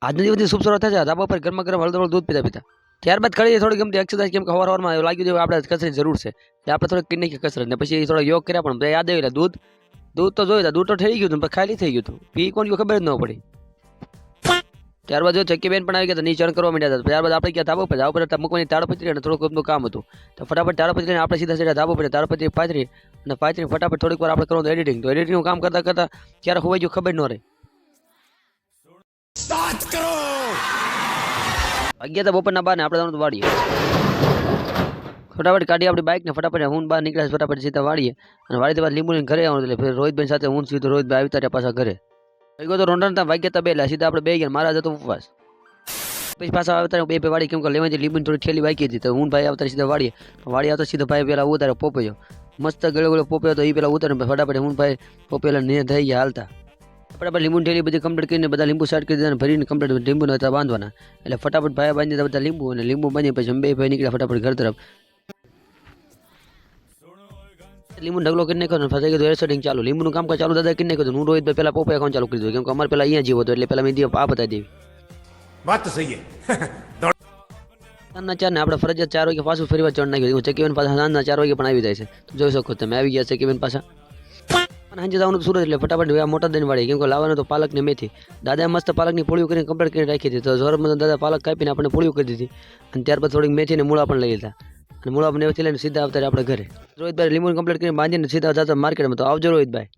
આજના દિવસથી શુભ શરૂઆત થાય છે ધાબા પર ગરમા ગરમ હળદર દૂધ પીતા પીતા ત્યારબાદ કરીએ થોડી ગમતી એક્સરસાઇઝ કેમ કે સવારમાં લાગ્યું છે આપણે કસરત જરૂર છે એટલે આપણે થોડીક કિડની કસરત ને પછી થોડા યોગ કર્યા પણ યાદ આવી એટલે દૂધ દૂધ તો જોયું દૂધ તો થઈ ગયું હતું પણ ખાલી થઈ ગયું હતું પી કોણ ખબર જ ન પડી ત્યારબાદ જો ચક્કી બેન પણ આવી ગયા નીચે કરવા માંડ્યા હતા ત્યારબાદ આપણે ગયા ધાબા પર મૂકવાની તાળપત્રી અને થોડુંક બધું કામ હતું તો ફટાફટ તાળપત્રીને આપણે સીધા સીધા ધાબા પર તાળપત્રી પાથરી અને પાથરી ફટાફટ થોડીક વાર આપણે કરવાનું એડિટિંગ તો એડિટિંગનું કામ કરતા કરતા ક્યારે હોવાઈ ગયું ખબર ન રહે અગિયાર તો બપોરના બાર ને આપણે તો વાળીએ ફટાફટ કાઢી આપણી બાઇક ને ફટાફટ હું બહાર નીકળ્યા ફટાફટ સીધા વાળીએ અને વાળી બાદ લીંબુ ઘરે આવવાનું એટલે રોહિતભાઈ સાથે હું સીધો રોહિતભાઈ આવતા રહ્યા પાછા ઘરે ગયો તો રોંડા વાગ્યા હતા બે સીધા આપણે બે ગયા મારા જતો ઉપવાસ પછી પાછા આવતા બે વાળી કેમ કે લેવાથી લીંબુ થોડી ઠેલી વાગી હતી તો હું ભાઈ આવતા સીધા વાળીએ વાળી આવતા સીધા ભાઈ પેલા ઉતારે પોપયો મસ્ત ગળો પોપ્યો તો એ પેલા ઉતારે ફટાફટ હું ભાઈ પોપેલા ને થઈ ગયા હાલતા ફટાફટ લીંબુ ઠેલી બધી કમ્પ્લીટ કરીને બધા લીંબુ સાઈડ કરી દીધા ભરીને કમ્પ્લીટ લીંબુ નતા બાંધવાના એટલે ફટાફટ ભાઈ બાંધી દીધા બધા લીંબુ અને લીંબુ બાંધી પછી બે ભાઈ નીકળ્યા ફટાફટ ઘર તરફ લીંબુ ઢગલો કરી નાખ્યો ફસાઈ ગયો એર ચાલુ લીંબુનું કામ ચાલુ દાદા કરી નાખ્યું હું રોહિત પેલા પોપા એકાઉન્ટ ચાલુ કરી દીધું કેમ કે અમારે પેલા અહીંયા જીવો હતો એટલે પેલા મેં આ બતાવી દેવી વાત તો સહી સાંજના 4 ને આપણે ફરજિયાત 4 વાગે પાછું ફરીવાર ચડ નાખ્યું ચકીબેન પાછા સાંજના 4 વાગે પણ આવી જાય છે તો જોઈ શકો તમે આવી ગયા ચકીબેન પાછા સાંજે જવાનું સુરત એટલે ફટાફટ મોટા દઈને વાળી કેમ કે લાવવાનું તો પાલક ને મેથી દાદાએ મસ્ત પાલકની પોળીઓ કરીને કમ્પ્લીટ કરીને રાખી હતી તો જોરમાં દાદા પાલક કાપીને આપણે પોળીઓ કરી દીધી અને ત્યારબાદ થોડીક મેથી ને મૂળા પણ લઈ લીધા અને મૂળા પણ લઈને સીધા આવતા આપણે ઘરે રોહિતભાઈ લીંબુ કમ્પ્લીટ કરીને બાંધીને સીધા જતા માર્કેટમાં તો આવજો રોહિતભાઈ